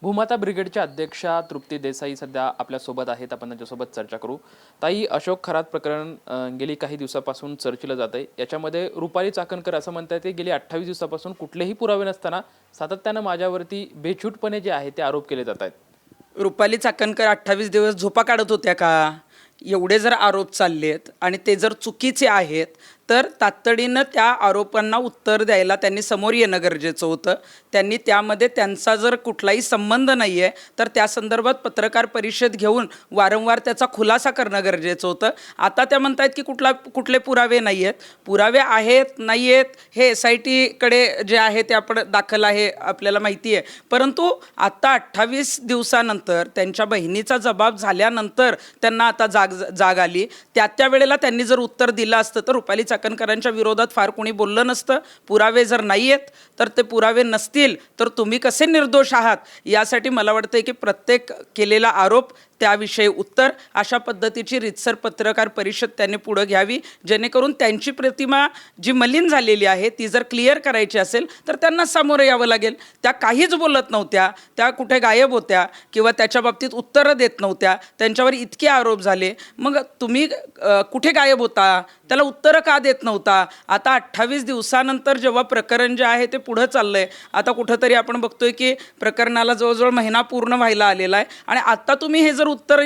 भूमाता ब्रिगेडच्या अध्यक्षा तृप्ती देसाई सध्या आपल्यासोबत आहेत. आपण त्यांच्यासोबत चर्चा करू. ताई, अशोक खरात प्रकरण गेली काही दिवसापासून चर्चेलं जात आहे. याच्यामध्ये रुपाली चाकणकर असं म्हणतात की गेली 28 दिवसापासून कुठलेही पुरावे नसताना सातत्यानं माझ्यावरती बेछूटपणे जे आहे ते आरोप केले जात आहेत. रुपाली चाकणकर 28 दिवस झोपा काढत होत्या का? एवढे जर आरोप चाललेत आणि ते जर चुकीचे आहेत तर तातडीनं त्या आरोपांना उत्तर द्यायला त्यांनी समोर येणं गरजेचं होतं. त्यांनी त्यामध्ये त्यांचा जर कुठलाही संबंध नाही आहे तर त्या संदर्भात पत्रकार परिषद घेऊन वारंवार त्याचा खुलासा करणं गरजेचं होतं. आता त्या म्हणतायत की कुठले पुरावे नाही आहेत. पुरावे आहेत नाही आहेत हे SIT-कडे जे आहे ते आपण दाखल आहे आपल्याला माहिती आहे. परंतु आता 28 दिवसानंतर त्यांच्या बहिणीचा जबाब झाल्यानंतर त्यांना आता जाग आली. त्या वेळेला त्यांनी जर उत्तर दिलं असतं तर रुपाली चाकणकरांच्या विरोधात फार कोणी बोललं नसतं. पुरावे जर नाही आहेत तर ते पुरावे नसतील तर तुम्ही कसे निर्दोष आहात यासाठी मला वाटतं की प्रत्येक केलेला आरोप त्याविषयी उत्तर अशा पद्धतीची रितसर पत्रकार परिषद त्यांनी पुढं घ्यावी, जेणेकरून त्यांची प्रतिमा जी मलिन झालेली आहे ती जर क्लिअर करायची असेल तर त्यांना सामोरं यावं लागेल. त्या काहीच बोलत नव्हत्या, त्या कुठे गायब होत्या किंवा त्याच्या बाबतीत उत्तरं देत नव्हत्या. त्यांच्यावर इतके आरोप झाले, मग तुम्ही कुठे गायब होता? त्याला उत्तरं का देत नव्हता? आता 28 दिवसानंतर जेव्हा प्रकरण जे आहे ते पुढं चाललं आहे, आता कुठंतरी आपण बघतोय की प्रकरणाला जवळजवळ महिना पूर्ण व्हायला आलेला आहे आणि आता तुम्ही हे जर उत्तर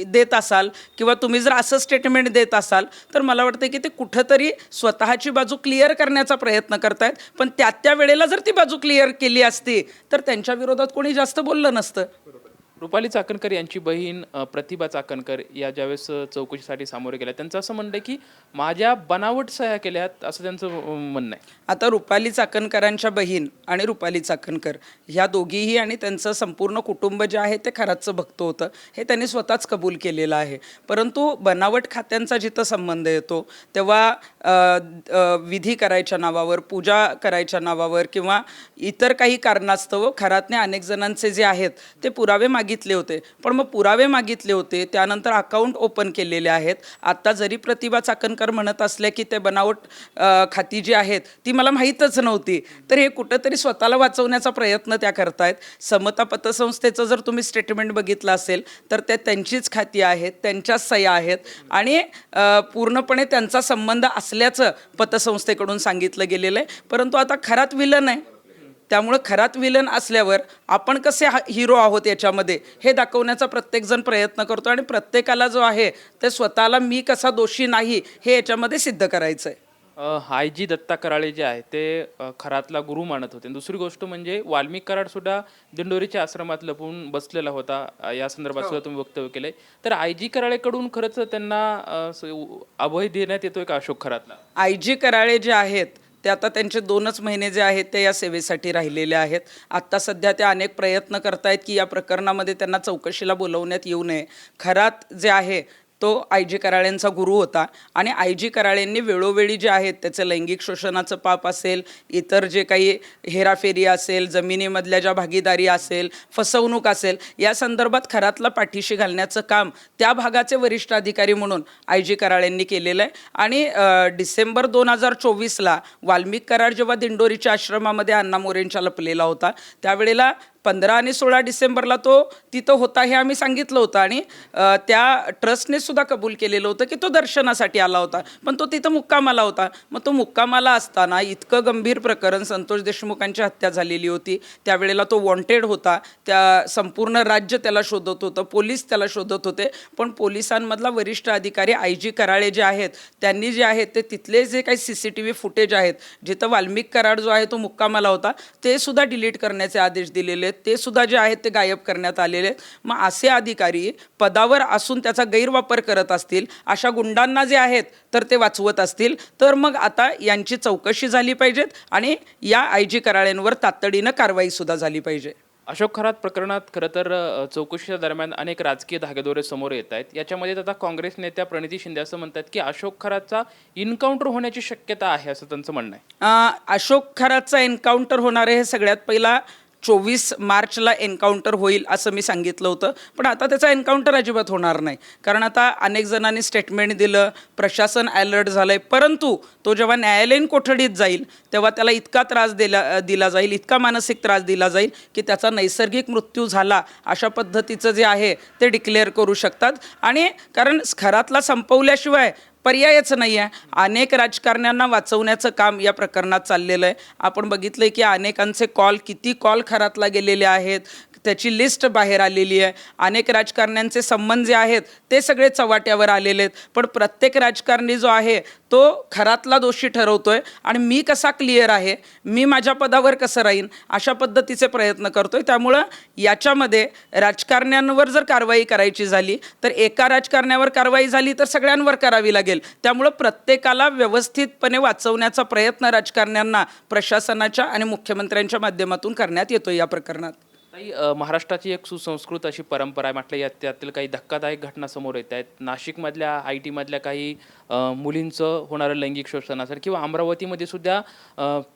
देत असाल किंवा तुम्ही जर असं स्टेटमेंट देत असाल तर मला वाटतं की ते कुठंतरी स्वतःची बाजू क्लिअर करण्याचा प्रयत्न करतायत. पण त्या वेळेला जर ती बाजू क्लिअर केली असती तर त्यांच्या विरोधात कोणी जास्त बोललं नसतं. रुपाली चाकणकर यांची बहीण प्रतिभा चाकणकर या ज्यावेळेस चौकशीसाठी सामोरे गेल्या, त्यांचं असं म्हणणं आहे की माझ्या बनावट सह्या केल्यात, असं त्यांचं म्हणणं आहे. आता रुपाली चाकणकरांच्या बहीण आणि रुपाली चाकणकर ह्या दोघीही आणि त्यांचं संपूर्ण कुटुंब जे आहे ते खराचं भक्त होतं, हे त्यांनी स्वतःच कबूल केलेलं आहे. परंतु बनावट खात्यांचा जिथं संबंध येतो तेव्हा विधी करायच्या नावावर, पूजा करायच्या नावावर किंवा इतर काही कारणास्तव खरातने अनेक जणांचे जे आहेत ते पुरावे मागितले होते. पण मग पुरावे मागितले होते, त्यानंतर अकाउंट ओपन केलेले आहेत. आता जरी प्रतिभा चाकणकर म्हणत असल्या की ते बनावट खाती जी आहेत ती मला माहीतच नव्हती, तर हे कुठंतरी स्वतःला वाचवण्याचा प्रयत्न त्या करतायत. समता पतसंस्थेचं जर तुम्ही स्टेटमेंट बघितलं असेल तर ते त्यांचीच खाती आहेत, त्यांच्याच सह्या आहेत आणि पूर्णपणे त्यांचा संबंध असल्याचं पतसंस्थेकडून सांगितलं गेलेलं आहे. परंतु आता खरात विलन आहे, त्यामुळं खरात विलन असल्यावर आपण कसे हिरो आहोत याच्यामध्ये हे दाखवण्याचा प्रत्येकजण प्रयत्न करतो आणि प्रत्येकाला जो आहे ते स्वतःला मी कसा दोषी नाही हे याच्यामध्ये सिद्ध करायचं आहे. IG दत्ता कराळे जे आहे ते खरातला गुरु मानत होते. दुसरी गोष्ट म्हणजे वाल्मिक कराड सुद्धा दिंडोरीच्या आश्रमात लपून बसलेला होता. या संदर्भात सुद्धा तुम्ही वक्तव्य केलंय. तर IG कराळेकडून खरंच त्यांना अभय देण्यात येतोय का अशोक खरातला? IG कराळे जे आहेत ते आता त्यांचे 2च महिने जे आहेत ते या सेवेसाठी राहिलेले आहेत. आत्ता सध्या ते अनेक प्रयत्न करतायत की या प्रकरणामध्ये त्यांना चौकशीला बोलवण्यात येऊ नये. खरात जे आहे तो IG कराळेंचा गुरु होता आणि IG कराळेंनी वेळोवेळी जे आहेत त्याचं लैंगिक शोषणाचं पाप असेल, इतर जे काही हेराफेरी असेल, जमिनीमधल्या ज्या भागीदारी असेल, फसवणूक असेल, या संदर्भात खरातला पाठीशी घालण्याचं काम त्या भागाचे वरिष्ठ अधिकारी म्हणून IG कराळेंनी केलेलं आहे. आणि डिसेंबर 2024ला वाल्मिक कराड जेव्हा दिंडोरीच्या आश्रमामध्ये अण्णा मोरेंच्या लपलेला होता त्यावेळेला 15 आणि 16 डिसेंबरला तो तिथं होता हे आम्ही सांगितलं होतं आणि त्या ट्रस्टने सुद्धा कबूल केलेलं होतं की तो दर्शनासाठी आला होता, पण तो तिथं मुक्कामाला होता. मग तो मुक्कामाला असताना इतकं गंभीर प्रकरण, संतोष देशमुखांची हत्या झालेली होती, त्यावेळेला तो वॉन्टेड होता. त्या संपूर्ण राज्य त्याला शोधत होतं, पोलीस त्याला शोधत होते. पण पोलिसांमधला वरिष्ठ अधिकारी IG कराळे जे आहेत त्यांनी जे आहेत ते तिथले जे काही CCTV फुटेज आहेत जिथं वाल्मिक कराड जो आहे तो मुक्कामाला होता ते सुद्धा डिलीट करण्याचे आदेश दिलेले आहेत, ते सुद्धा जे आहेत ते गायब करण्यात आलेले आहेत. मग असे अधिकारी पदावर असून त्याचा गैरवापर करत असतील, अशा गुंडांना जे आहेत तर ते वाचवत असतील, तर मग आता यांची चौकशी झाली पाहिजेत आणि या IG कराळेंवर तातडीनं कारवाई सुद्धा झाली पाहिजे. अशोक खरात प्रकरणात खरं तर चौकशीच्या दरम्यान अनेक राजकीय धागेदोरे समोर येत आहेत. याच्यामध्ये आता काँग्रेस नेत्या प्रणिती शिंदे असं म्हणतात की अशोक खरातचा इन्काउंटर होण्याची शक्यता आहे, असं त्यांचं म्हणणं आहे. अशोक खरातचा एन्काउंटर होणार आहे हे सगळ्यात पहिला 24 मार्चला एन्काउंटर होईल असं मी सांगितलं होतं, पण आता त्याचा एन्काउंटर अजिबात होणार नाही. कारण आता अनेक जणांनी स्टेटमेंट दिलं, प्रशासन अलर्ट झालं आहे, परंतु तो जेव्हा न्यायालयीन कोठडीत जाईल तेव्हा त्याला इतका त्रास दिला जाईल, इतका मानसिक त्रास दिला जाईल की त्याचा नैसर्गिक मृत्यू झाला अशा पद्धतीचं जे आहे ते डिक्लेअर करू शकतात. आणि कारण खरातला संपवल्याशिवाय पर्यायच नाही आहे. अनेक राजकारण्यांना वाचवण्याचं काम या प्रकरणात चाललेलं आहे. आपण बघितलं आहे की अनेकांचे किती कॉल खरातला गेलेले आहेत, त्याची लिस्ट बाहेर आलेली आहे. अनेक राजकारण्यांचे संबंध जे आहेत ते सगळे चव्हाट्यावर आलेले आहेत. पण प्रत्येक राजकारणी जो आहे तो खरातला दोषी ठरवतोय आणि मी कसा क्लिअर आहे, मी माझ्या पदावर कसं राहीन, अशा पद्धतीचे प्रयत्न करतोय. त्यामुळं याच्यामध्ये राजकारण्यांवर जर कारवाई करायची झाली तर एका राजकारण्यावर कारवाई झाली तर सगळ्यांवर करावी लागेल. त्यामुळं प्रत्येकाला व्यवस्थितपणे वाचवण्याचा प्रयत्न राजकारण्यांना प्रशासनाच्या आणि मुख्यमंत्र्यांच्या माध्यमातून करण्यात येतो या प्रकरणात. ताई, महाराष्ट्राची एक सुसंस्कृत अशी परंपरा आहे. म्हटलं त्यातील काही धक्कादायक घटना समोर येत आहेत. नाशिकमधल्या IT मधल्या काही मुलींचं होणारं लैंगिक शोषण असेल किंवा अमरावतीमध्ये सुद्धा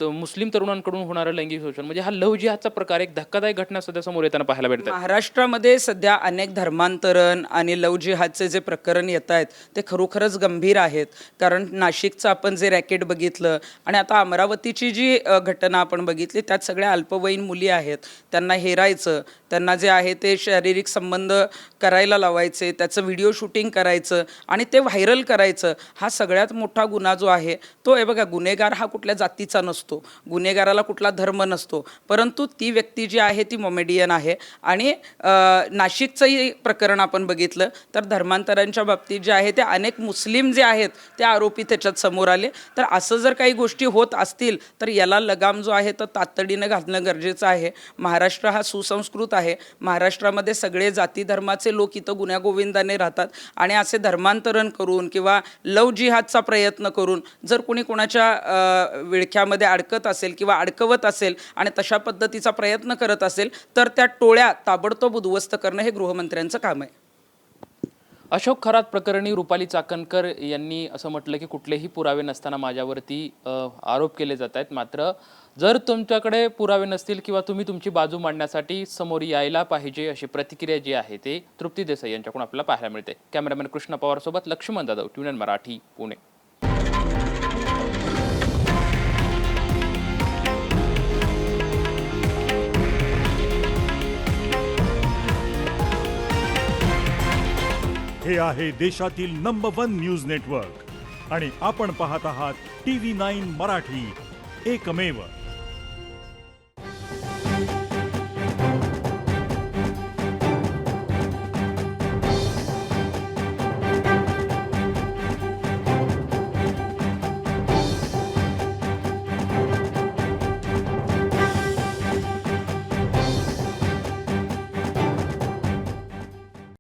मुस्लिम तरुणांकडून होणारं लैंगिक शोषण, म्हणजे हा लव्ह जिहादचा प्रकार, एक धक्कादायक घटना सध्या समोर येताना पाहायला भेटतात. महाराष्ट्रामध्ये सध्या अनेक धर्मांतरण आणि लव्ह जिहादचे जे प्रकरण येत आहेत ते खरोखरच गंभीर आहेत. कारण नाशिकचं आपण जे रॅकेट बघितलं आणि आता अमरावतीची जी घटना आपण बघितली त्यात सगळ्या अल्पवयीन मुली आहेत, त्यांना हेरायचं, त्यांना जे आहे ते शारीरिक संबंध करायला लावायचे, त्याचं व्हिडिओ शूटिंग करायचं आणि ते व्हायरल करायचं. हा सगळ्यात मोठा गुन्हा जो आहे तो आहे बघा. गुन्हेगार हा कुठल्या जातीचा नसतो, गुन्हेगाराला कुठला धर्म नसतो, परंतु ती व्यक्ती जी आहे ती मोमेडियन आहे. आणि नाशिकचंही प्रकरण आपण बघितलं तर धर्मांतरांच्या बाबतीत जे आहे ते अनेक मुस्लिम जे आहेत ते आरोपी त्याच्यात समोर आले. तर असं जर काही गोष्टी होत असतील तर याला लगाम जो आहे तो तातडीनं घालणं गरजेचं आहे. महाराष्ट्र हा सुसंस्कृत आहे. महाराष्ट्रामध्ये सगळे जाती धर्माचे लोक इथं गुण्यागोविंदाने राहतात आणि असे धर्मांतरण करून किंवा लव्ह जिहादचा प्रयत्न करून जर कोणी कोणाच्या विळख्यामध्ये अडकत असेल किंवा अडकवत असेल आणि तशा पद्धतीचा प्रयत्न करत असेल तर त्या टोळ्या ताबडतोब उद्ध्वस्त करणं हे गृहमंत्र्यांचं काम आहे. अशोक खरात प्रकरणी रुपाली चाकणकर यांनी असं म्हटलं की कुठलेही पुरावे नसताना माझ्यावरती आरोप केले जात आहेत. मात्र जर तुमच्याकडे पुरावे नसतील किंवा तुम्ही तुमची बाजू मांडण्यासाठी समोर यायला पाहिजे, अशी प्रतिक्रिया जी आहे ते तृप्ती देसाई यांच्याकडून आपल्याला पाहायला मिळते. कॅमेरामॅन कृष्ण पवार सोबत लक्ष्मण जाधव, ट्यून मराठी, पुणे. हे आहे देशातील नंबर 1 न्यूज नेटवर्क आणि आपण पाहत आहात TV9 मराठी, एकमेव.